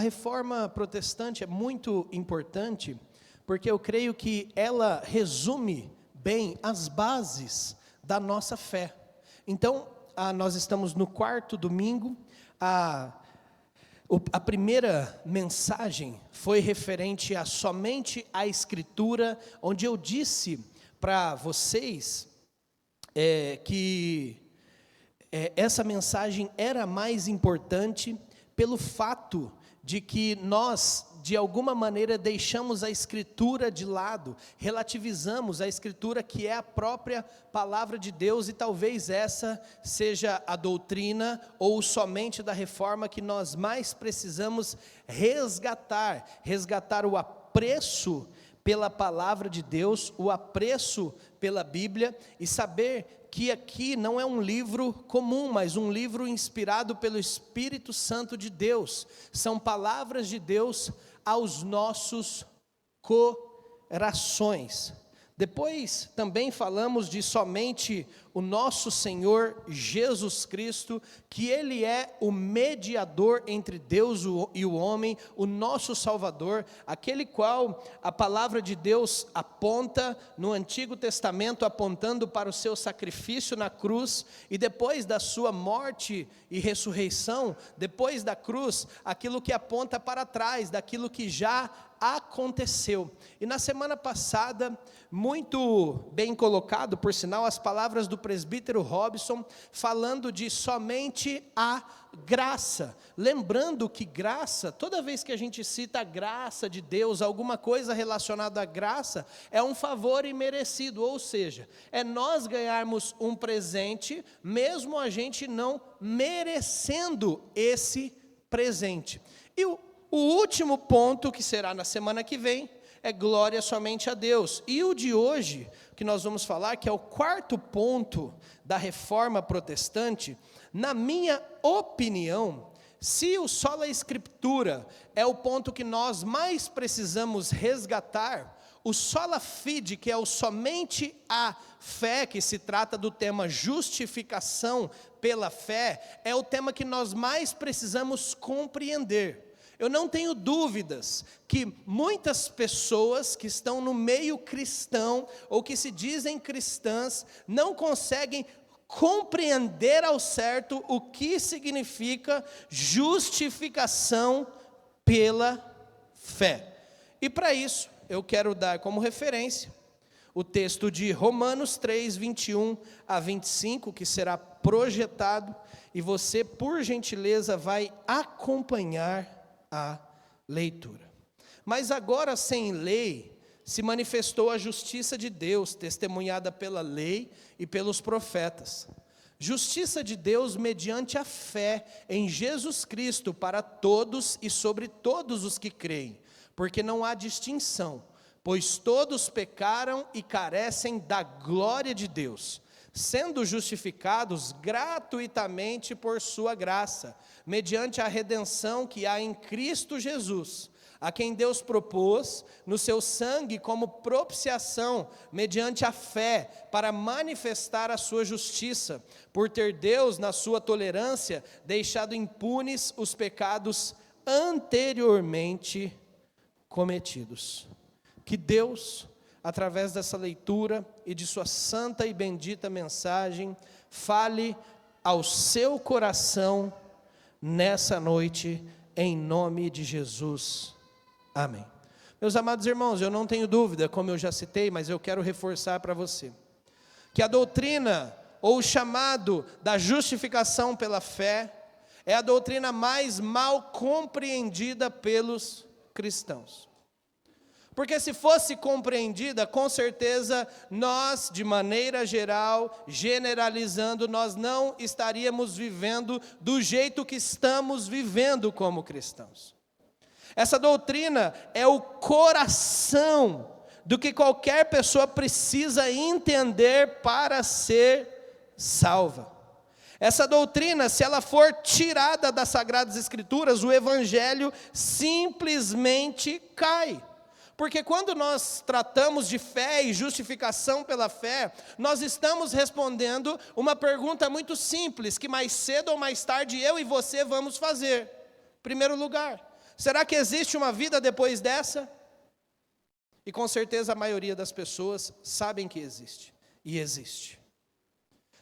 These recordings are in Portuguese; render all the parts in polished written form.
A reforma protestante é muito importante, porque eu creio que ela resume bem as bases da nossa fé. Então, nós estamos no 4º domingo. A primeira mensagem foi referente somente à Escritura, onde eu disse para vocês que essa mensagem era mais importante pelo fato de que nós, de alguma maneira, deixamos a Escritura de lado, relativizamos a Escritura, que é a própria palavra de Deus, e talvez essa seja a doutrina ou somente da reforma que nós mais precisamos resgatar o apreço pela palavra de Deus, o apreço pela Bíblia, e saber que aqui não é um livro comum, mas um livro inspirado pelo Espírito Santo de Deus. São palavras de Deus aos nossos corações. Depois também falamos de somente o nosso Senhor Jesus Cristo, que Ele é o mediador entre Deus e o homem, o nosso Salvador, aquele qual a palavra de Deus aponta no Antigo Testamento, apontando para o seu sacrifício na cruz, e depois da sua morte e ressurreição, depois da cruz, aquilo que aponta para trás, daquilo que já aconteceu. E na semana passada, muito bem colocado, por sinal, as palavras do presbítero Robson, falando de somente a graça, lembrando que graça, toda vez que a gente cita a graça de Deus, alguma coisa relacionada à graça, é um favor imerecido, ou seja, é nós ganharmos um presente, mesmo a gente não merecendo esse presente. E o último ponto, que será na semana que vem, é glória somente a Deus. E o de hoje, que nós vamos falar, que é o 4º ponto da reforma protestante, na minha opinião, se o sola escritura é o ponto que nós mais precisamos resgatar, o sola fide, que é o somente a fé, que se trata do tema justificação pela fé, é o tema que nós mais precisamos compreender. Eu não tenho dúvidas que muitas pessoas que estão no meio cristão, ou que se dizem cristãs, não conseguem compreender ao certo o que significa justificação pela fé. E para isso, eu quero dar como referência o texto de Romanos 3, 21 a 25, que será projetado, e você, por gentileza, vai acompanhar a leitura. Mas agora, sem lei, se manifestou a justiça de Deus, testemunhada pela lei e pelos profetas. Justiça de Deus mediante a fé em Jesus Cristo para todos e sobre todos os que creem, porque não há distinção, pois todos pecaram e carecem da glória de Deus, sendo justificados gratuitamente por sua graça, mediante a redenção que há em Cristo Jesus, a quem Deus propôs no seu sangue como propiciação, mediante a fé, para manifestar a sua justiça, por ter Deus, na sua tolerância, deixado impunes os pecados anteriormente cometidos. Que Deus, através dessa leitura e de sua santa e bendita mensagem, fale ao seu coração nessa noite, em nome de Jesus. Amém. Meus amados irmãos, eu não tenho dúvida, como eu já citei, mas eu quero reforçar para você, que a doutrina, ou o chamado da justificação pela fé, é a doutrina mais mal compreendida pelos cristãos. Porque se fosse compreendida, com certeza nós, de maneira geral, generalizando, nós não estaríamos vivendo do jeito que estamos vivendo como cristãos. Essa doutrina é o coração do que qualquer pessoa precisa entender para ser salva. Essa doutrina, se ela for tirada das Sagradas Escrituras, o Evangelho simplesmente cai. Porque quando nós tratamos de fé e justificação pela fé, nós estamos respondendo uma pergunta muito simples, que mais cedo ou mais tarde eu e você vamos fazer. Em primeiro lugar, Será que existe uma vida depois dessa? E com certeza a maioria das pessoas sabem que existe. E existe.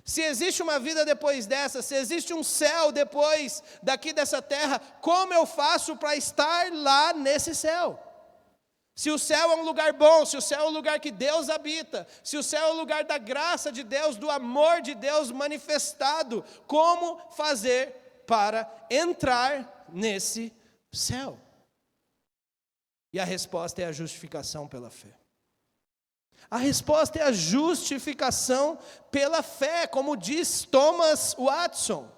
Se existe uma vida depois dessa, se existe um céu depois daqui dessa terra, como eu faço para estar lá nesse céu? Se o céu é um lugar bom, se o céu é um lugar que Deus habita, se o céu é o lugar da graça de Deus, do amor de Deus manifestado, como fazer para entrar nesse céu? E a resposta é a justificação pela fé. A resposta é a justificação pela fé, como diz Thomas Watson.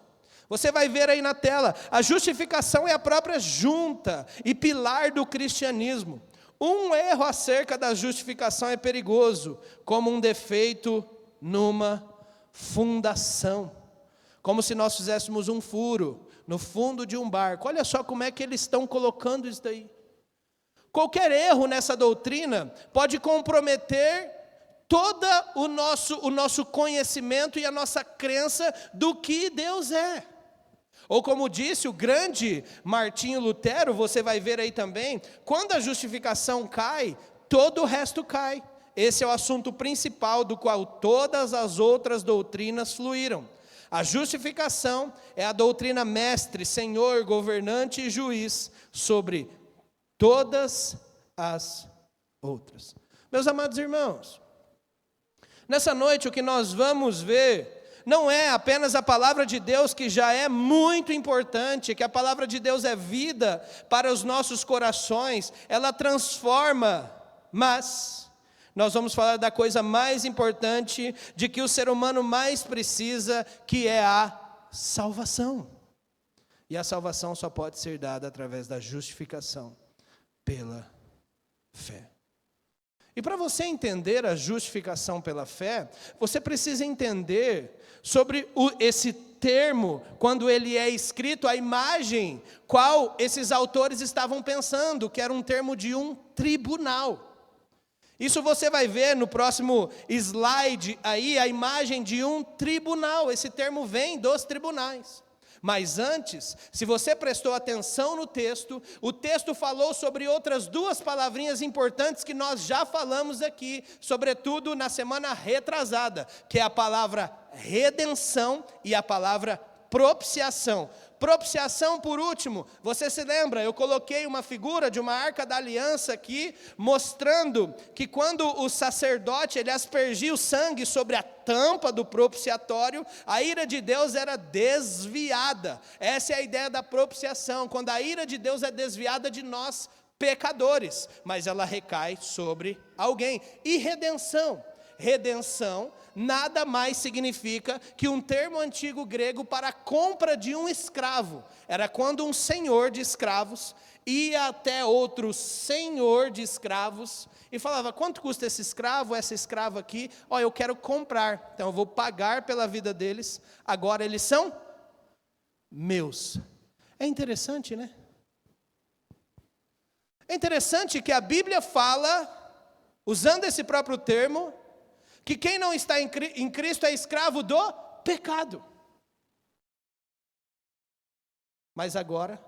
Você vai ver aí na tela, a justificação é a própria junta e pilar do cristianismo. Um erro acerca da justificação é perigoso, como um defeito numa fundação. Como se nós fizéssemos um furo no fundo de um barco. Olha só como é que eles estão colocando isso daí. Qualquer erro nessa doutrina pode comprometer todo o nosso conhecimento e a nossa crença do que Deus é. Ou como disse o grande Martinho Lutero, você vai ver aí também, quando a justificação cai, todo o resto cai. Esse é o assunto principal do qual todas as outras doutrinas fluíram. A justificação é a doutrina mestre, senhor, governante e juiz sobre todas as outras. Meus amados irmãos, nessa noite o que nós vamos ver não é apenas a palavra de Deus, que já é muito importante, que a palavra de Deus é vida para os nossos corações, ela transforma, mas nós vamos falar da coisa mais importante, de que o ser humano mais precisa, que é a salvação. E a salvação só pode ser dada através da justificação pela fé. E para você entender a justificação pela fé, você precisa entender sobre esse termo, quando ele é escrito, a imagem, qual esses autores estavam pensando, que era um termo de um tribunal. Isso você vai ver no próximo slide aí, a imagem de um tribunal. Esse termo vem dos tribunais. Mas antes, se você prestou atenção no texto, o texto falou sobre outras duas palavrinhas importantes que nós já falamos aqui, sobretudo na semana retrasada, que é a palavra redenção e a palavra propiciação. Propiciação, por último, você se lembra, eu coloquei uma figura de uma arca da aliança aqui, mostrando que quando o sacerdote ele aspergia o sangue sobre a tampa do propiciatório, a ira de Deus era desviada. Essa é a ideia da propiciação, quando a ira de Deus é desviada de nós pecadores, mas ela recai sobre alguém. E redenção? Redenção nada mais significa que um termo antigo grego para a compra de um escravo. Era quando um senhor de escravos ia até outro senhor de escravos e falava: quanto custa esse escravo, essa escrava aqui? Eu quero comprar, então eu vou pagar pela vida deles, agora eles são meus. É interessante, né? É interessante que a Bíblia fala, usando esse próprio termo, que quem não está em Cristo é escravo do pecado. Mas agora,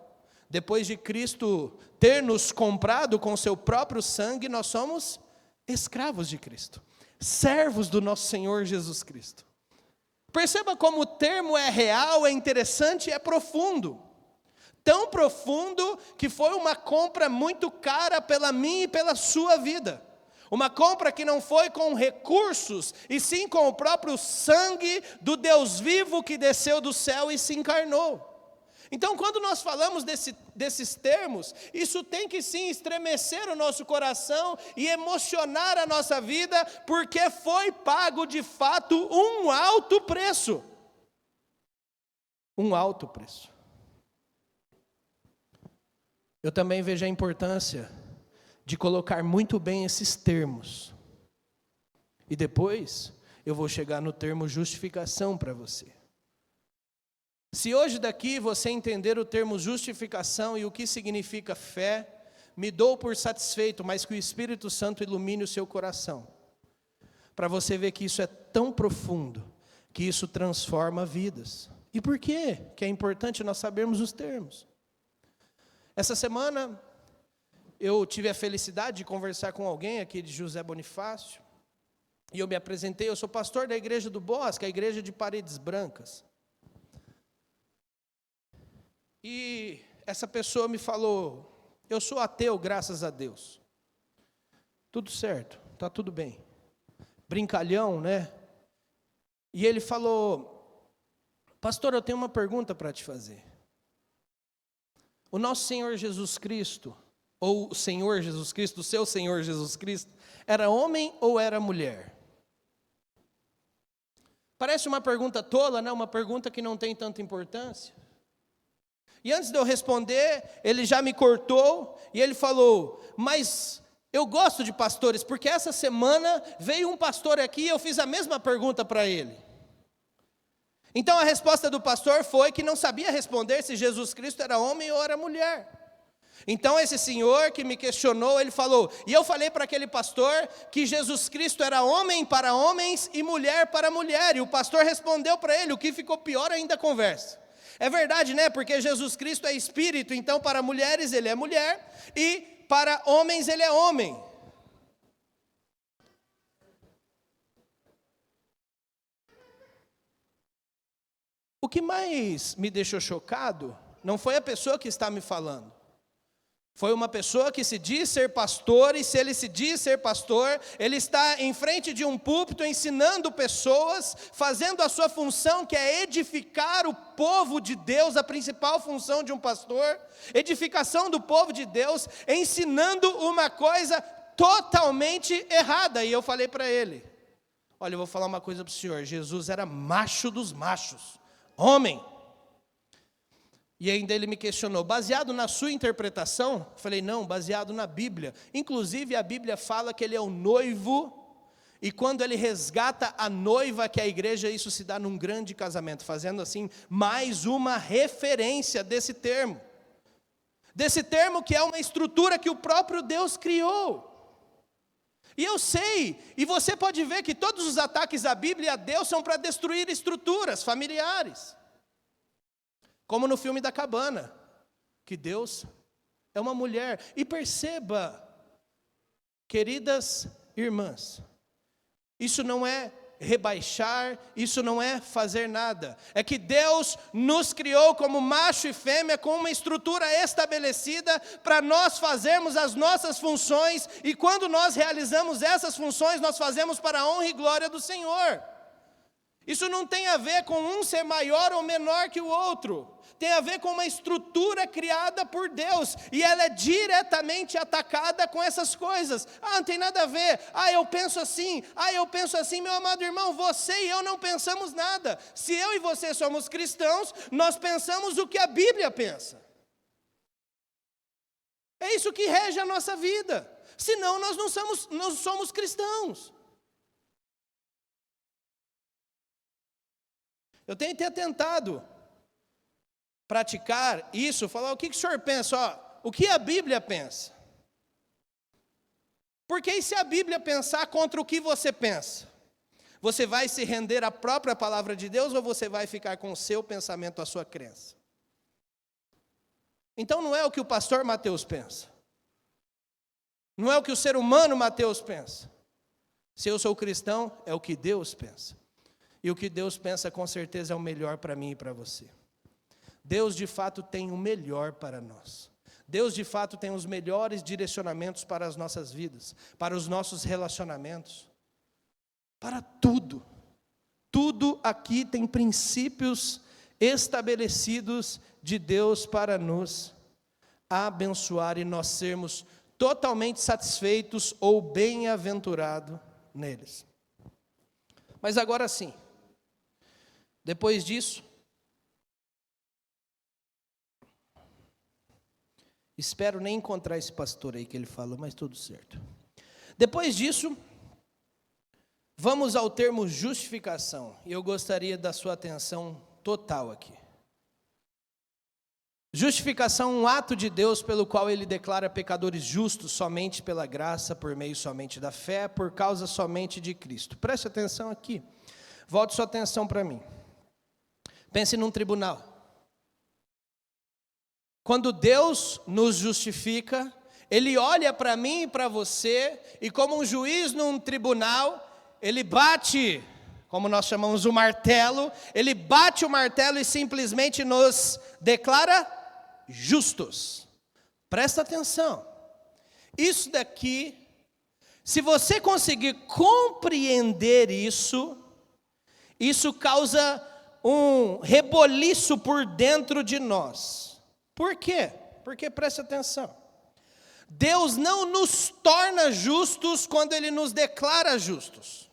depois de Cristo ter nos comprado com seu próprio sangue, nós somos escravos de Cristo, servos do nosso Senhor Jesus Cristo. Perceba como o termo é real, é interessante e é profundo. Tão profundo que foi uma compra muito cara pela minha e pela sua vida. Uma compra que não foi com recursos, e sim com o próprio sangue do Deus vivo que desceu do céu e se encarnou. Então, quando nós falamos desses termos, isso tem que sim estremecer o nosso coração e emocionar a nossa vida, porque foi pago de fato um alto preço. Um alto preço. Eu também vejo a importância de colocar muito bem esses termos. E depois eu vou chegar no termo justificação para você. Se hoje daqui você entender o termo justificação e o que significa fé, me dou por satisfeito, mas que o Espírito Santo ilumine o seu coração, para você ver que isso é tão profundo, que isso transforma vidas. E por quê? Que é importante nós sabermos os termos. Essa semana, eu tive a felicidade de conversar com alguém aqui de José Bonifácio, e eu me apresentei, eu sou pastor da igreja do Bosque, a igreja de Paredes Brancas. E essa pessoa me falou, eu sou ateu, graças a Deus. Tudo certo, está tudo bem. Brincalhão, né? E ele falou, pastor, eu tenho uma pergunta para te fazer. O nosso Senhor Jesus Cristo, ou o Senhor Jesus Cristo, o seu Senhor Jesus Cristo, era homem ou era mulher? Parece uma pergunta tola, né? Uma pergunta que não tem tanta importância. E antes de eu responder, ele já me cortou e ele falou, mas eu gosto de pastores, porque essa semana veio um pastor aqui e eu fiz a mesma pergunta para ele. Então a resposta do pastor foi que não sabia responder se Jesus Cristo era homem ou era mulher. Então esse senhor que me questionou, ele falou, e eu falei para aquele pastor que Jesus Cristo era homem para homens e mulher para mulher, e o pastor respondeu para ele, o que ficou pior ainda a conversa. É verdade, né? Porque Jesus Cristo é espírito, então para mulheres ele é mulher, e para homens ele é homem. O que mais me deixou chocado, não foi a pessoa que está me falando. Foi uma pessoa que se diz ser pastor, e se ele se diz ser pastor, ele está em frente de um púlpito ensinando pessoas, fazendo a sua função, que é edificar o povo de Deus, a principal função de um pastor, edificação do povo de Deus, ensinando uma coisa totalmente errada. E eu falei para ele, olha, eu vou falar uma coisa para o senhor, Jesus era macho dos machos, homem. E ainda ele me questionou, baseado na sua interpretação? Eu falei, não, baseado na Bíblia. Inclusive a Bíblia fala que ele é o noivo, e quando ele resgata a noiva, que é a igreja, isso se dá num grande casamento, fazendo assim, mais uma referência desse termo. Desse termo que é uma estrutura que o próprio Deus criou. E eu sei, e você pode ver que todos os ataques à Bíblia e a Deus são para destruir estruturas familiares. Como no filme da cabana, que Deus é uma mulher. E perceba, queridas irmãs, isso não é rebaixar, isso não é fazer nada. É que Deus nos criou como macho e fêmea, com uma estrutura estabelecida para nós fazermos as nossas funções, e quando nós realizamos essas funções, nós fazemos para a honra e glória do Senhor. Isso não tem a ver com um ser maior ou menor que o outro. Tem a ver com uma estrutura criada por Deus, e ela é diretamente atacada com essas coisas. Ah, não tem nada a ver, eu penso assim, meu amado irmão, você e eu não pensamos nada. Se eu e você somos cristãos, nós pensamos o que a Bíblia pensa. É isso que rege a nossa vida, senão nós não somos cristãos. Eu tenho que ter tentado praticar isso, falar o que o senhor pensa, o que a Bíblia pensa. Porque e se a Bíblia pensar contra o que você pensa? Você vai se render à própria palavra de Deus, ou você vai ficar com o seu pensamento, a sua crença? Então não é o que o pastor Mateus pensa. Não é o que o ser humano Mateus pensa. Se eu sou cristão, é o que Deus pensa. E o que Deus pensa com certeza é o melhor para mim e para você. Deus de fato tem o melhor para nós. Deus de fato tem os melhores direcionamentos para as nossas vidas, para os nossos relacionamentos, para tudo. Tudo aqui tem princípios estabelecidos de Deus para nos abençoar e nós sermos totalmente satisfeitos ou bem-aventurados neles. Mas agora sim, depois disso, espero nem encontrar esse pastor aí que ele falou, mas tudo certo. Depois disso, vamos ao termo justificação. E eu gostaria da sua atenção total aqui. Justificação é um ato de Deus pelo qual Ele declara pecadores justos somente pela graça, por meio somente da fé, por causa somente de Cristo. Preste atenção aqui. Volte sua atenção para mim. Pense num tribunal. Quando Deus nos justifica, Ele olha para mim e para você, e como um juiz num tribunal, Ele bate, como nós chamamos o martelo, Ele bate o martelo e simplesmente nos declara justos. Presta atenção, isso daqui, se você conseguir compreender isso causa um reboliço por dentro de nós. Por quê? Porque presta atenção, Deus não nos torna justos quando Ele nos declara justos.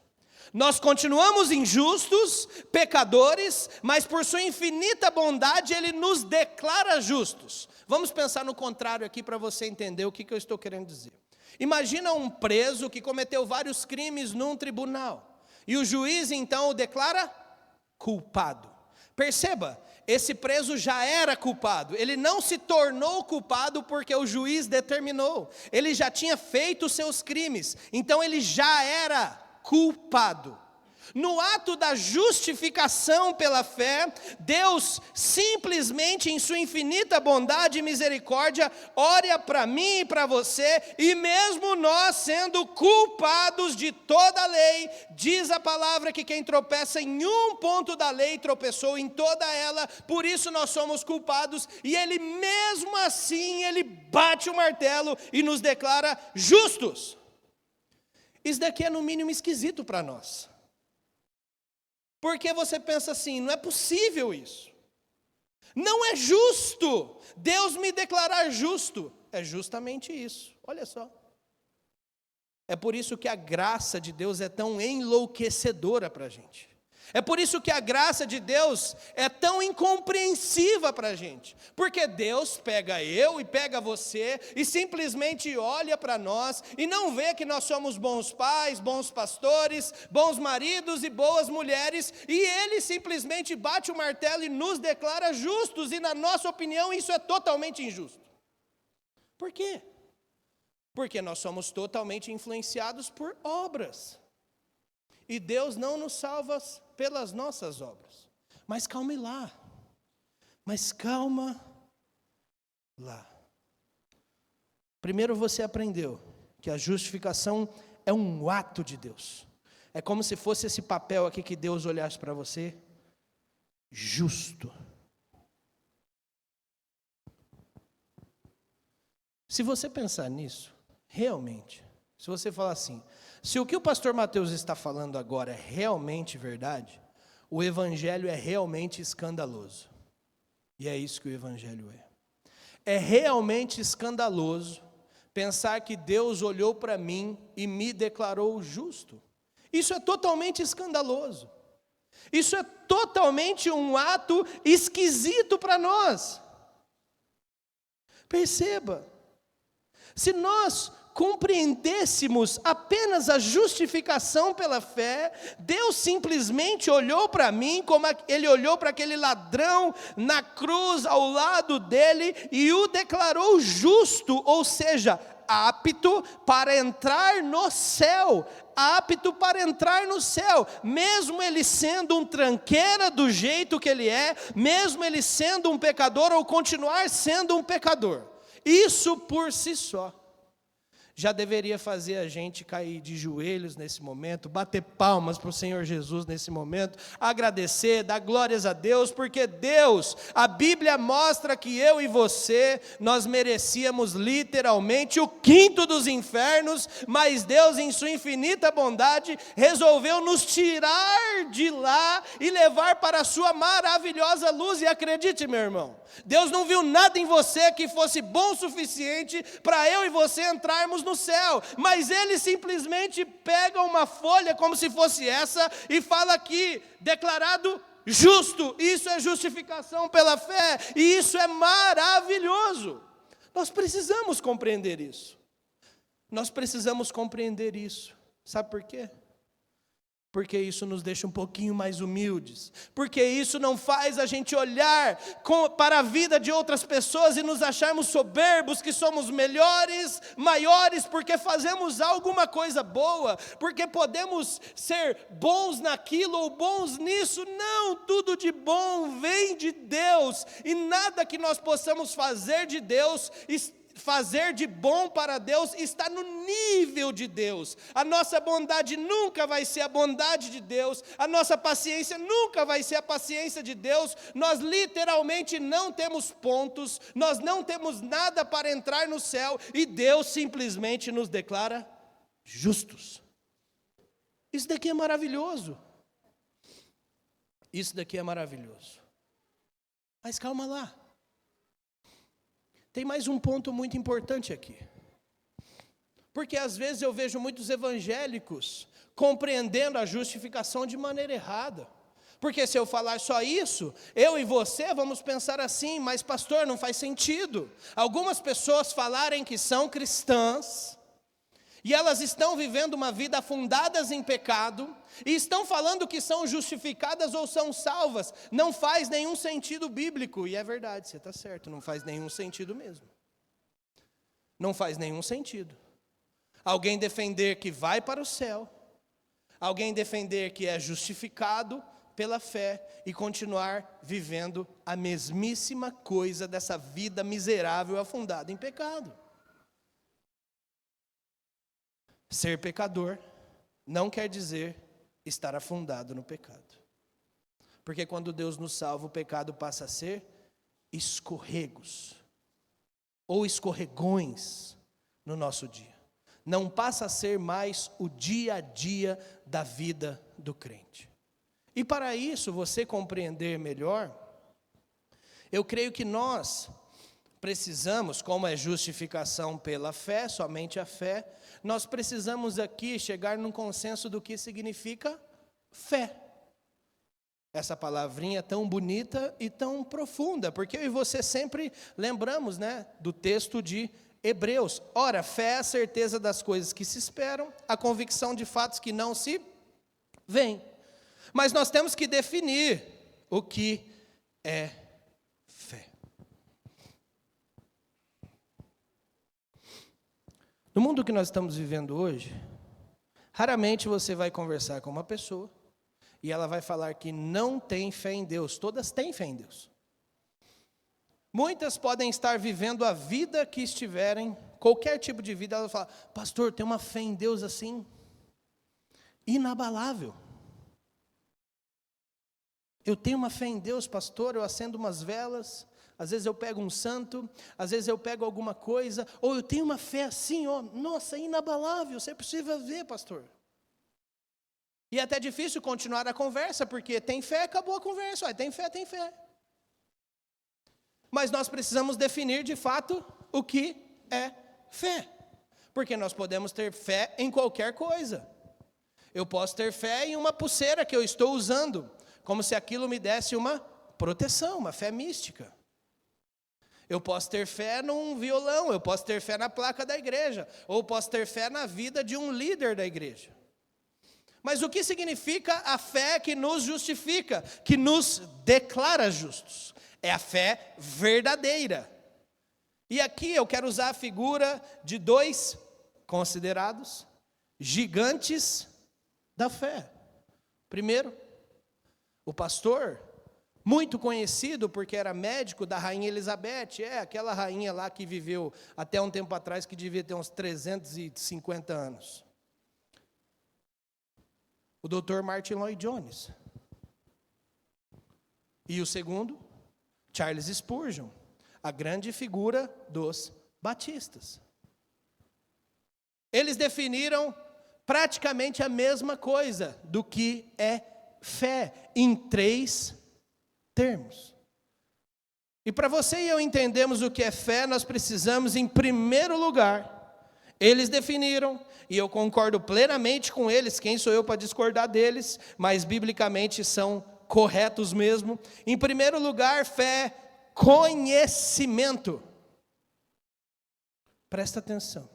Nós continuamos injustos, pecadores, mas por sua infinita bondade Ele nos declara justos. Vamos pensar no contrário aqui para você entender o que eu estou querendo dizer. Imagina um preso que cometeu vários crimes num tribunal, e o juiz então o declara culpado. Perceba, esse preso já era culpado, ele não se tornou culpado porque o juiz determinou, ele já tinha feito os seus crimes, então ele já era culpado. No ato da justificação pela fé, Deus simplesmente em sua infinita bondade e misericórdia, olha para mim e para você, e mesmo nós sendo culpados de toda a lei, diz a palavra que quem tropeça em um ponto da lei, tropeçou em toda ela, por isso nós somos culpados, e Ele mesmo assim, Ele bate o martelo e nos declara justos. Isso daqui é no mínimo esquisito para nós. Porque você pensa assim, não é possível isso. Não é justo Deus me declarar justo. É justamente isso, olha só. É por isso que a graça de Deus é tão enlouquecedora para a gente. É por isso que a graça de Deus é tão incompreensiva para a gente. Porque Deus pega eu e pega você e simplesmente olha para nós e não vê que nós somos bons pais, bons pastores, bons maridos e boas mulheres, e Ele simplesmente bate o martelo e nos declara justos, e na nossa opinião isso é totalmente injusto. Por quê? Porque nós somos totalmente influenciados por obras. E Deus não nos salva pelas nossas obras. Mas calme lá. Mas calma lá. Primeiro você aprendeu que a justificação é um ato de Deus. É como se fosse esse papel aqui que Deus olhasse para você. Justo. Se você pensar nisso, realmente, se você falar assim, se o que o pastor Mateus está falando agora é realmente verdade, o evangelho é realmente escandaloso. E é isso que o evangelho é. É realmente escandaloso pensar que Deus olhou para mim e me declarou justo. Isso é totalmente escandaloso. Isso é totalmente um ato esquisito para nós. Perceba, se nós compreendêssemos apenas a justificação pela fé, Deus simplesmente olhou para mim, como Ele olhou para aquele ladrão na cruz ao lado dele, e o declarou justo, ou seja, apto para entrar no céu, apto para entrar no céu, mesmo ele sendo um tranqueira do jeito que ele é, mesmo ele sendo um pecador ou continuar sendo um pecador. Isso por si só já deveria fazer a gente cair de joelhos nesse momento, bater palmas para o Senhor Jesus nesse momento, agradecer, dar glórias a Deus, porque Deus, a Bíblia mostra que eu e você, nós merecíamos literalmente o quinto dos infernos, mas Deus em sua infinita bondade, resolveu nos tirar de lá e levar para a sua maravilhosa luz, e acredite meu irmão, Deus não viu nada em você que fosse bom o suficiente para eu e você entrarmos no céu, mas Ele simplesmente pega uma folha como se fosse essa e fala aqui, declarado justo. Isso é justificação pela fé, e isso é maravilhoso. Nós precisamos compreender isso. Nós precisamos compreender isso. Sabe por quê? Porque isso nos deixa um pouquinho mais humildes. Porque isso não faz a gente olhar para a vida de outras pessoas e nos acharmos soberbos, que somos melhores, maiores, porque fazemos alguma coisa boa, porque podemos ser bons naquilo ou bons nisso. Não, tudo de bom vem de Deus. E nada que nós possamos fazer de Deus, fazer de bom para Deus, está no nível de Deus. A nossa bondade nunca vai ser a bondade de Deus, a nossa paciência nunca vai ser a paciência de Deus. Nós literalmente não temos pontos, nós não temos nada para entrar no céu, e Deus simplesmente nos declara justos. Isso daqui é maravilhoso. Isso daqui é maravilhoso. Mas calma lá. Tem mais um ponto muito importante aqui. Porque às vezes eu vejo muitos evangélicos compreendendo a justificação de maneira errada. Porque se eu falar só isso, eu e você vamos pensar assim: mas pastor, não faz sentido. Algumas pessoas falarem que são cristãs, e elas estão vivendo uma vida afundadas em pecado, e estão falando que são justificadas ou são salvas. Não faz nenhum sentido bíblico. E é verdade, você está certo, não faz nenhum sentido mesmo. Não faz nenhum sentido. Alguém defender que vai para o céu, alguém defender que é justificado pela fé e continuar vivendo a mesmíssima coisa dessa vida miserável afundada em pecado. Ser pecador não quer dizer estar afundado no pecado. Porque quando Deus nos salva, o pecado passa a ser escorregos ou escorregões no nosso dia. Não passa a ser mais o dia a dia da vida do crente. E para isso, você compreender melhor, eu creio que nós precisamos, como é justificação pela fé, somente a fé, nós precisamos aqui chegar num consenso do que significa fé. Essa palavrinha tão bonita e tão profunda, porque eu e você sempre lembramos, do texto de Hebreus. Ora, fé é a certeza das coisas que se esperam, a convicção de fatos que não se veem. Mas nós temos que definir o que é fé. No mundo que nós estamos vivendo hoje, raramente você vai conversar com uma pessoa e ela vai falar que não tem fé em Deus. Todas têm fé em Deus. Muitas podem estar vivendo a vida que estiverem, qualquer tipo de vida, ela fala: pastor, tem uma fé em Deus assim, inabalável. Eu tenho uma fé em Deus, pastor, eu acendo umas velas, às vezes eu pego um santo, às vezes eu pego alguma coisa, ou eu tenho uma fé assim, nossa, inabalável, você precisa ver, pastor. E é até difícil continuar a conversa, porque tem fé, acabou a conversa, tem fé, tem fé. Mas nós precisamos definir de fato o que é fé, porque nós podemos ter fé em qualquer coisa. Eu posso ter fé em uma pulseira que eu estou usando, como se aquilo me desse uma proteção, uma fé mística. Eu posso ter fé num violão, eu posso ter fé na placa da igreja, ou posso ter fé na vida de um líder da igreja. Mas o que significa a fé que nos justifica, que nos declara justos? É a fé verdadeira. E aqui eu quero usar a figura de dois considerados gigantes da fé. Primeiro, o pastor, muito conhecido porque era médico da rainha Elizabeth, aquela rainha lá que viveu até um tempo atrás, que devia ter uns 350 anos. O Dr. Martin Lloyd Jones. E o segundo, Charles Spurgeon, a grande figura dos batistas. Eles definiram praticamente a mesma coisa do que é fé, em 3 termos. E para você e eu entendermos o que é fé, nós precisamos, em primeiro lugar, eles definiram, e eu concordo plenamente com eles, quem sou eu para discordar deles, mas biblicamente são corretos mesmo. Em primeiro lugar, fé, conhecimento. Presta atenção.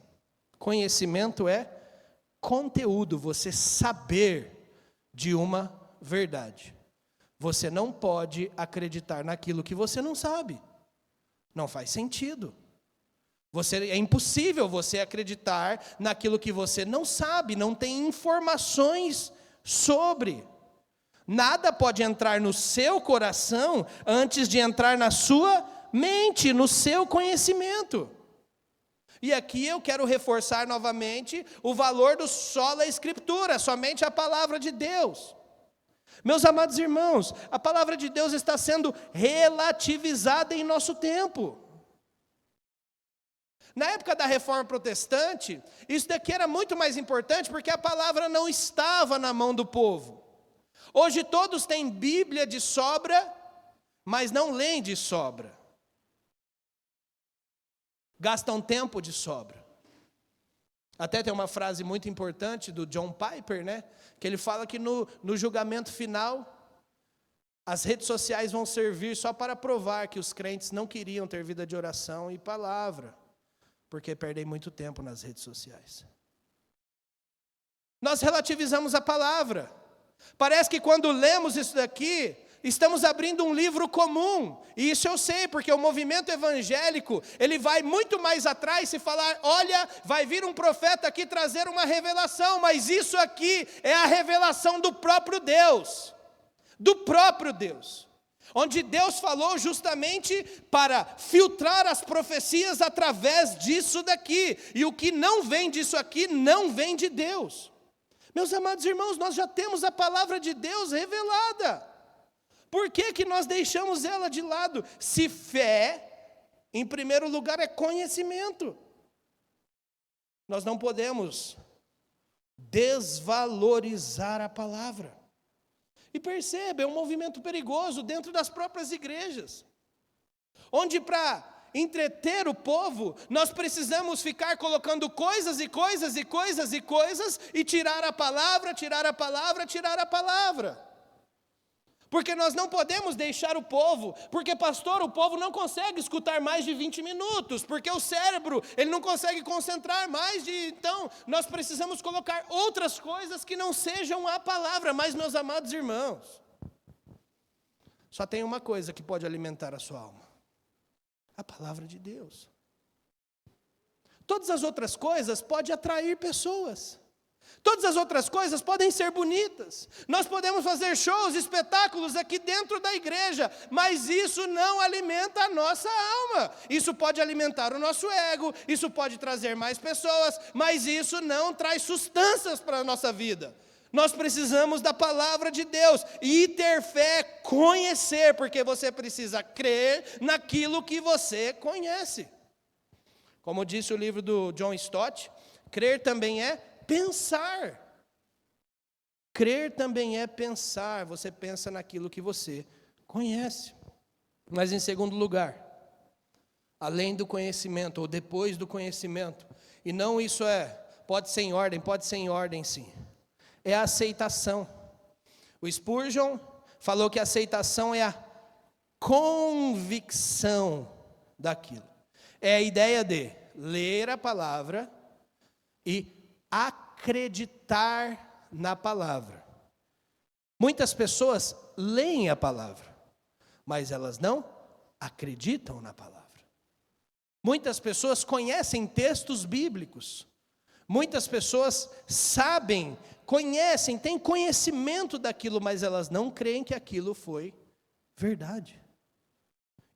Conhecimento é conteúdo, você saber de uma verdade. Você não pode acreditar naquilo que você não sabe. Não faz sentido. É impossível você acreditar naquilo que você não sabe, não tem informações sobre. Nada pode entrar no seu coração antes de entrar na sua mente, no seu conhecimento. E aqui eu quero reforçar novamente o valor do sola escritura, somente a palavra de Deus. Meus amados irmãos, a palavra de Deus está sendo relativizada em nosso tempo. Na época da Reforma Protestante, isso daqui era muito mais importante porque a palavra não estava na mão do povo. Hoje todos têm Bíblia de sobra, mas não leem de sobra. Gastam tempo de sobra. Até tem uma frase muito importante do John Piper, né? Que ele fala que no julgamento final, as redes sociais vão servir só para provar que os crentes não queriam ter vida de oração e palavra, porque perdem muito tempo nas redes sociais. Nós relativizamos a palavra. Parece que quando lemos isso daqui, estamos abrindo um livro comum. E isso eu sei, porque o movimento evangélico, ele vai muito mais atrás e falar, olha, vai vir um profeta aqui trazer uma revelação, mas isso aqui é a revelação do próprio Deus. Do próprio Deus. Onde Deus falou justamente para filtrar as profecias através disso daqui. E o que não vem disso aqui, não vem de Deus. Meus amados irmãos, nós já temos a palavra de Deus revelada. Por que nós deixamos ela de lado? Se fé, em primeiro lugar, é conhecimento. Nós não podemos desvalorizar a palavra. E perceba, é um movimento perigoso dentro das próprias igrejas. Onde para entreter o povo, nós precisamos ficar colocando coisas e coisas e coisas e coisas e tirar a palavra, tirar a palavra, tirar a palavra. Porque nós não podemos deixar o povo, porque pastor, o povo não consegue escutar mais de 20 minutos, porque o cérebro, ele não consegue concentrar mais então nós precisamos colocar outras coisas que não sejam a palavra. Mas meus amados irmãos, só tem uma coisa que pode alimentar a sua alma. A palavra de Deus. Todas as outras coisas podem atrair pessoas. Todas as outras coisas podem ser bonitas. Nós podemos fazer shows, espetáculos aqui dentro da igreja, mas isso não alimenta a nossa alma. Isso pode alimentar o nosso ego, isso pode trazer mais pessoas, mas isso não traz substâncias para a nossa vida. Nós precisamos da palavra de Deus e ter fé, conhecer, porque você precisa crer naquilo que você conhece. Como disse o livro do John Stott, crer também é pensar. Crer também é pensar. Você pensa naquilo que você conhece. Mas em segundo lugar, além do conhecimento, ou depois do conhecimento, e não isso pode ser em ordem sim, é a aceitação. O Spurgeon falou que a aceitação é a convicção daquilo. É a ideia de ler a palavra e acreditar na palavra. Muitas pessoas leem a palavra, mas elas não acreditam na palavra. Muitas pessoas conhecem textos bíblicos. Muitas pessoas sabem, conhecem, têm conhecimento daquilo, mas elas não creem que aquilo foi verdade.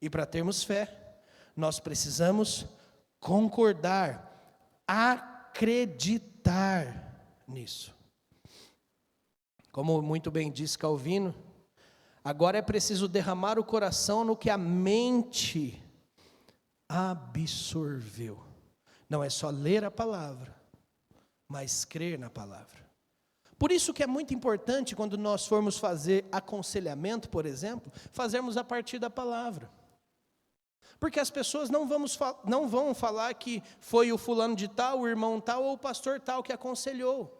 E para termos fé, nós precisamos concordar, acreditar nisso. Como muito bem disse Calvino, agora é preciso derramar o coração no que a mente absorveu. Não é só ler a palavra, mas crer na palavra. Por isso que é muito importante, quando nós formos fazer aconselhamento, por exemplo, fazermos a partir da palavra. Porque as pessoas não vão falar que foi o fulano de tal, o irmão tal ou o pastor tal que aconselhou.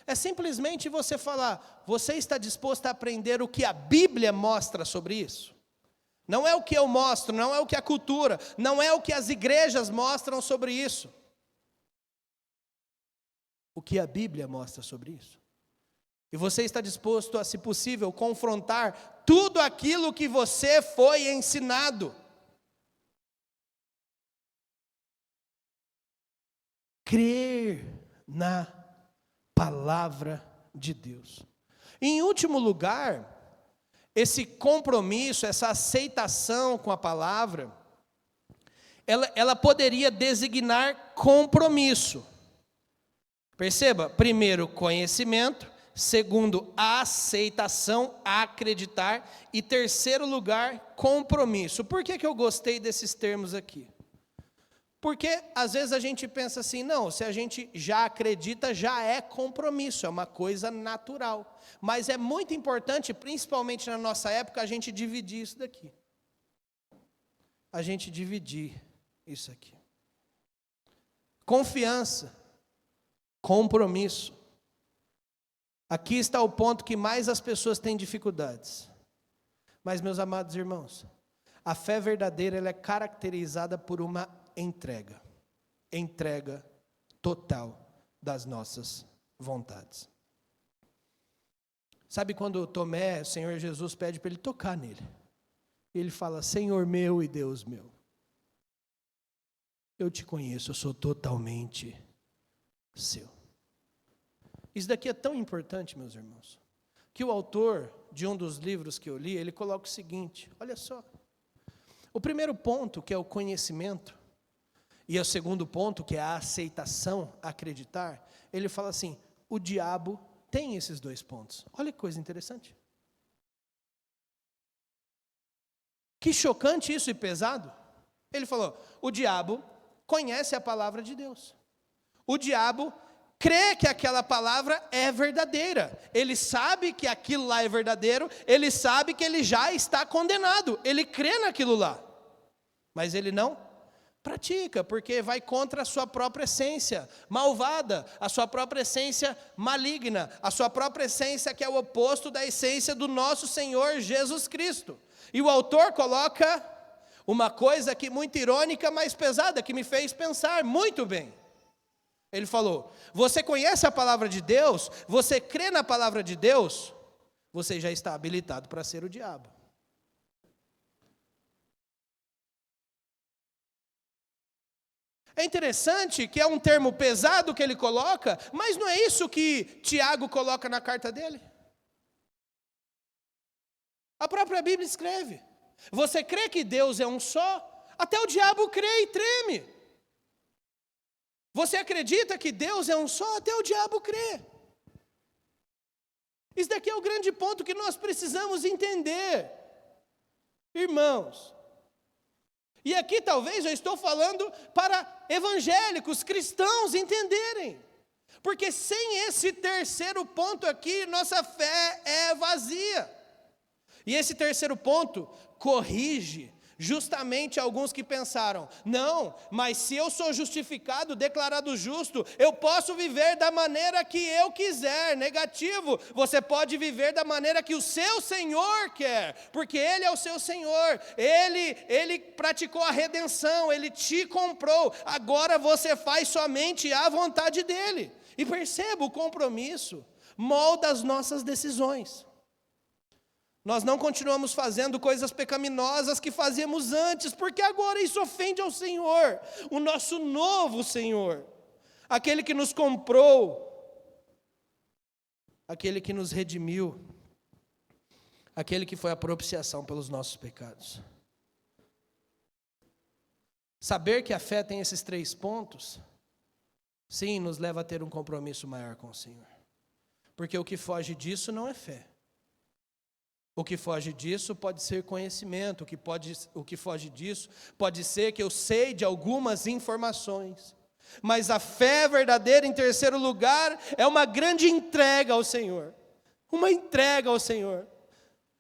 É simplesmente você falar, você está disposto a aprender o que a Bíblia mostra sobre isso? Não é o que eu mostro, não é o que a cultura, não é o que as igrejas mostram sobre isso. O que a Bíblia mostra sobre isso? E você está disposto a, se possível, confrontar tudo aquilo que você foi ensinado. Crer na palavra de Deus. Em último lugar, esse compromisso, essa aceitação com a palavra, ela poderia designar compromisso. Perceba, primeiro, conhecimento, segundo, a aceitação, acreditar, e terceiro lugar, compromisso. Por que eu gostei desses termos aqui? Porque às vezes a gente pensa assim, não, se a gente já acredita, já é compromisso, é uma coisa natural. Mas é muito importante, principalmente na nossa época, a gente dividir isso daqui. A gente dividir isso aqui. Confiança, compromisso. Aqui está o ponto que mais as pessoas têm dificuldades. Mas, meus amados irmãos, a fé verdadeira ela é caracterizada por uma entrega total das nossas vontades. Sabe quando Tomé, o Senhor Jesus pede para ele tocar nele? Ele fala, Senhor meu e Deus meu, eu te conheço, eu sou totalmente seu. Isso daqui é tão importante, meus irmãos, que o autor de um dos livros que eu li, ele coloca o seguinte, olha só. O primeiro ponto, que é o conhecimento, e o segundo ponto, que é a aceitação, acreditar, ele fala assim, o diabo tem esses dois pontos. Olha que coisa interessante. Que chocante isso e pesado. Ele falou, o diabo conhece a palavra de Deus. O diabo crê que aquela palavra é verdadeira. Ele sabe que aquilo lá é verdadeiro, ele sabe que ele já está condenado. Ele crê naquilo lá. Mas ele não pratica, porque vai contra a sua própria essência malvada, a sua própria essência maligna, a sua própria essência que é o oposto da essência do nosso Senhor Jesus Cristo. E o autor coloca uma coisa aqui muito irônica, mas pesada, que me fez pensar muito bem. Ele falou, você conhece a palavra de Deus, você crê na palavra de Deus, você já está habilitado para ser o diabo. É interessante que é um termo pesado que ele coloca, mas não é isso que Tiago coloca na carta dele? A própria Bíblia escreve. Você crê que Deus é um só? Até o diabo crê e treme. Você acredita que Deus é um só? Até o diabo crê. Isso daqui é o grande ponto que nós precisamos entender. Irmãos, e aqui talvez eu estou falando para evangélicos, cristãos entenderem. Porque sem esse terceiro ponto aqui, nossa fé é vazia. E esse terceiro ponto corrige justamente alguns que pensaram, não, mas se eu sou justificado, declarado justo, eu posso viver da maneira que eu quiser. Negativo, você pode viver da maneira que o seu Senhor quer, porque Ele é o seu Senhor, Ele praticou a redenção, Ele te comprou, agora você faz somente a vontade dEle. E perceba, o compromisso molda as nossas decisões. Nós não continuamos fazendo coisas pecaminosas que fazíamos antes, porque agora isso ofende ao Senhor, o nosso novo Senhor, aquele que nos comprou, aquele que nos redimiu, aquele que foi a propiciação pelos nossos pecados. Saber que a fé tem esses três pontos, sim, nos leva a ter um compromisso maior com o Senhor, porque o que foge disso não é fé. O que foge disso pode ser conhecimento, o que foge disso pode ser que eu sei de algumas informações. Mas a fé verdadeira, em terceiro lugar, é uma grande entrega ao Senhor. Uma entrega ao Senhor.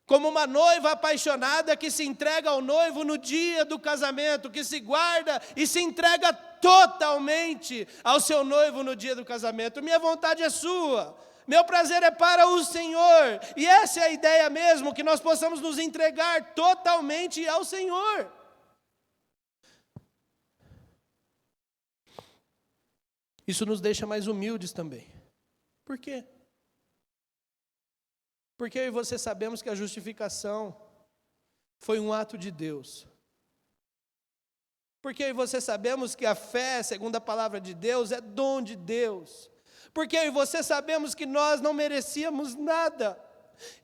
Como uma noiva apaixonada que se entrega ao noivo no dia do casamento, que se guarda e se entrega totalmente ao seu noivo no dia do casamento. Minha vontade é sua. Meu prazer é para o Senhor, e essa é a ideia mesmo, que nós possamos nos entregar totalmente ao Senhor. Isso nos deixa mais humildes também. Por quê? Porque eu e você sabemos que a justificação foi um ato de Deus. Porque eu e você sabemos que a fé, segundo a palavra de Deus, é dom de Deus. Porque eu e você sabemos que nós não merecíamos nada.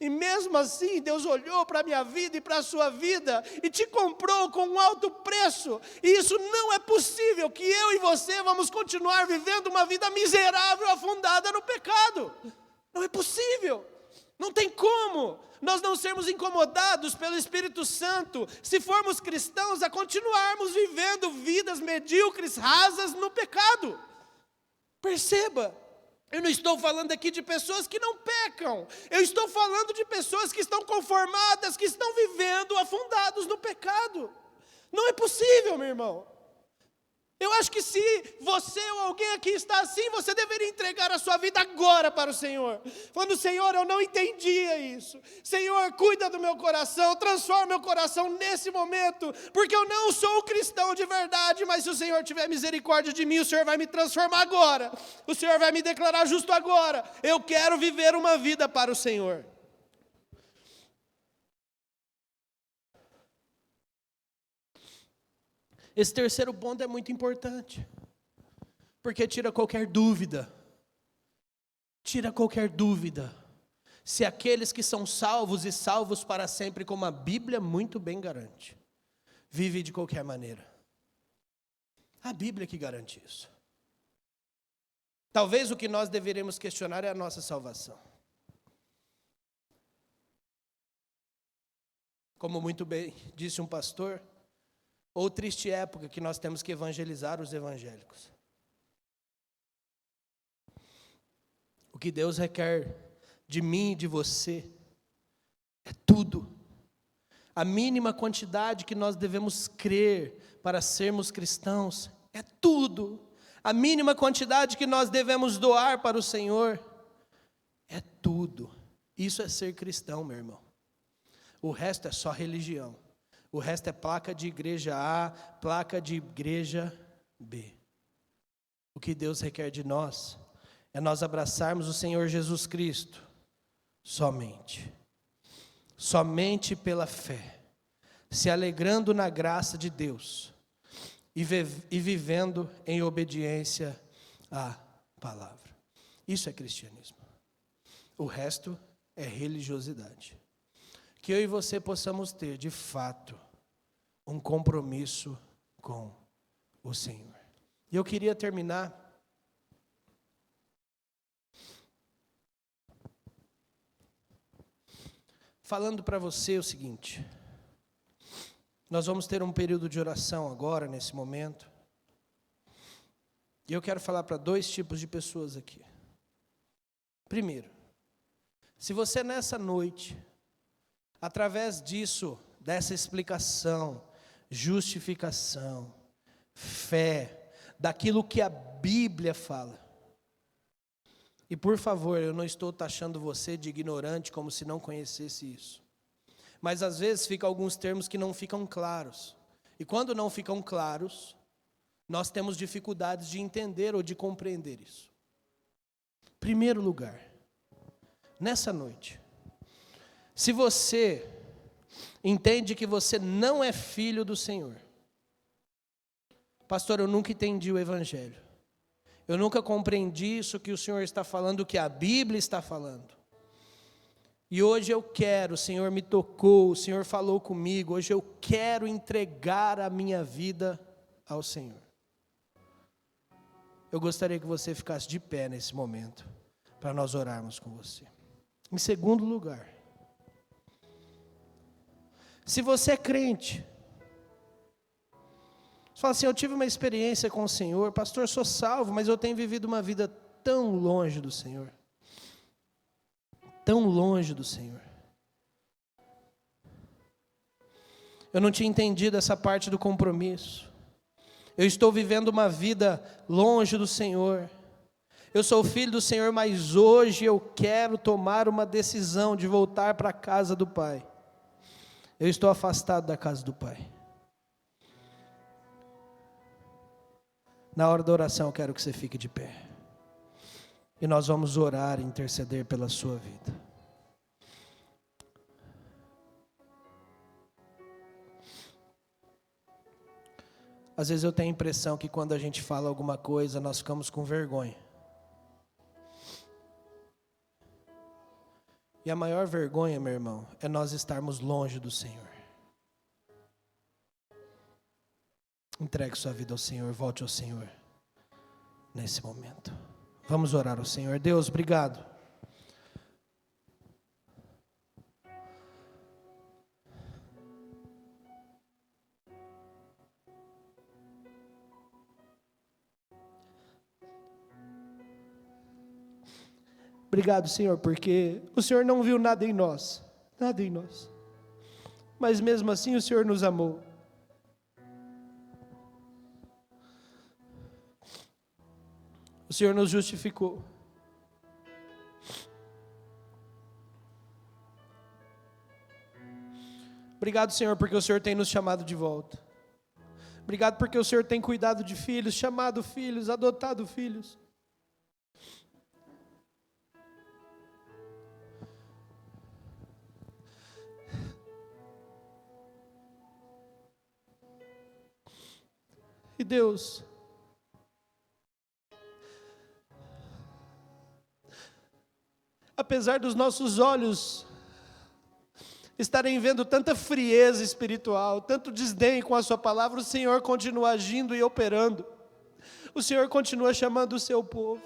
E mesmo assim, Deus olhou para a minha vida e para a sua vida e te comprou com um alto preço. E isso não é possível, que eu e você vamos continuar vivendo uma vida miserável, afundada no pecado. Não é possível. Não tem como nós não sermos incomodados pelo Espírito Santo, se formos cristãos, a continuarmos vivendo vidas medíocres, rasas no pecado. Perceba. Eu não estou falando aqui de pessoas que não pecam. Eu estou falando de pessoas que estão conformadas, que estão vivendo afundados no pecado. Não é possível, meu irmão. Eu acho que se você ou alguém aqui está assim, você deveria entregar a sua vida agora para o Senhor. Falando, Senhor, eu não entendia isso. Senhor, cuida do meu coração, transforma meu coração nesse momento. Porque eu não sou cristão de verdade, mas se o Senhor tiver misericórdia de mim, o Senhor vai me transformar agora. O Senhor vai me declarar justo agora. Eu quero viver uma vida para o Senhor. Esse terceiro ponto é muito importante, porque tira qualquer dúvida, se aqueles que são salvos e salvos para sempre, como a Bíblia muito bem garante, vivem de qualquer maneira. A Bíblia que garante isso. Talvez o que nós deveremos questionar é a nossa salvação. Como muito bem disse um pastor, ou triste época que nós temos que evangelizar os evangélicos. O que Deus requer de mim e de você é tudo. A mínima quantidade que nós devemos crer para sermos cristãos é tudo. A mínima quantidade que nós devemos doar para o Senhor é tudo. Isso é ser cristão, meu irmão. O resto é só religião. O resto é placa de igreja A, placa de igreja B. O que Deus requer de nós é nós abraçarmos o Senhor Jesus Cristo somente pela fé, se alegrando na graça de Deus e vivendo em obediência à palavra. Isso é cristianismo. O resto é religiosidade. Que eu e você possamos ter, de fato, um compromisso com o Senhor. E eu queria terminar falando para você o seguinte: nós vamos ter um período de oração agora, nesse momento, e eu quero falar para dois tipos de pessoas aqui. Primeiro, se você nessa noite, através disso, dessa explicação, justificação, fé, daquilo que a Bíblia fala. E por favor, eu não estou taxando você de ignorante como se não conhecesse isso. Mas às vezes ficam alguns termos que não ficam claros. E quando não ficam claros, nós temos dificuldades de entender ou de compreender isso. Primeiro lugar, nessa noite, se você entende que você não é filho do Senhor, pastor, eu nunca entendi o Evangelho, eu nunca compreendi isso que o Senhor está falando, o que a Bíblia está falando, e hoje eu quero, o Senhor me tocou, o Senhor falou comigo, hoje eu quero entregar a minha vida ao Senhor. Eu gostaria que você ficasse de pé nesse momento, para nós orarmos com você. Em segundo lugar, se você é crente, você fala assim, eu tive uma experiência com o Senhor, pastor, sou salvo, mas eu tenho vivido uma vida tão longe do Senhor. Tão longe do Senhor. Eu não tinha entendido essa parte do compromisso. Eu estou vivendo uma vida longe do Senhor. Eu sou filho do Senhor, mas hoje eu quero tomar uma decisão de voltar para a casa do Pai. Eu estou afastado da casa do Pai. Na hora da oração eu quero que você fique de pé. E nós vamos orar e interceder pela sua vida. Às vezes eu tenho a impressão que quando a gente fala alguma coisa, nós ficamos com vergonha. E a maior vergonha, meu irmão, é nós estarmos longe do Senhor. Entregue sua vida ao Senhor, volte ao Senhor nesse momento. Vamos orar ao Senhor. Deus, obrigado. Obrigado, Senhor, porque o Senhor não viu nada em nós, mas mesmo assim o Senhor nos amou. O Senhor nos justificou. Obrigado, Senhor, porque o Senhor tem nos chamado de volta. Obrigado porque o Senhor tem cuidado de filhos, chamado filhos, adotado filhos. E Deus, apesar dos nossos olhos estarem vendo tanta frieza espiritual, tanto desdém com a sua palavra, o Senhor continua agindo e operando. O Senhor continua chamando o seu povo.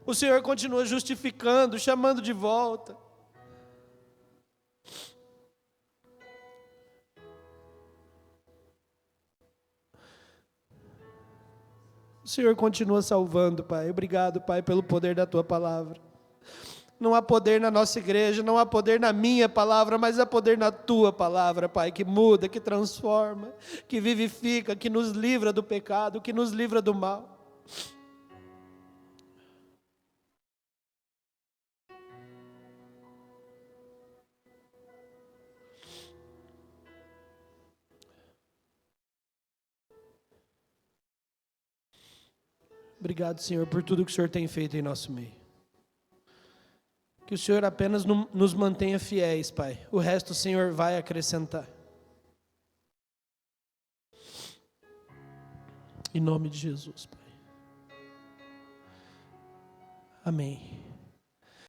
O Senhor continua justificando, chamando de volta. O Senhor continua salvando, Pai. Obrigado, Pai, pelo poder da Tua palavra. Não há poder na nossa igreja, não há poder na minha palavra, mas há poder na Tua palavra, Pai, que muda, que transforma, que vivifica, que nos livra do pecado, que nos livra do mal. Obrigado, Senhor, por tudo que o Senhor tem feito em nosso meio. Que o Senhor apenas nos mantenha fiéis, Pai. O resto o Senhor vai acrescentar. Em nome de Jesus, Pai. Amém.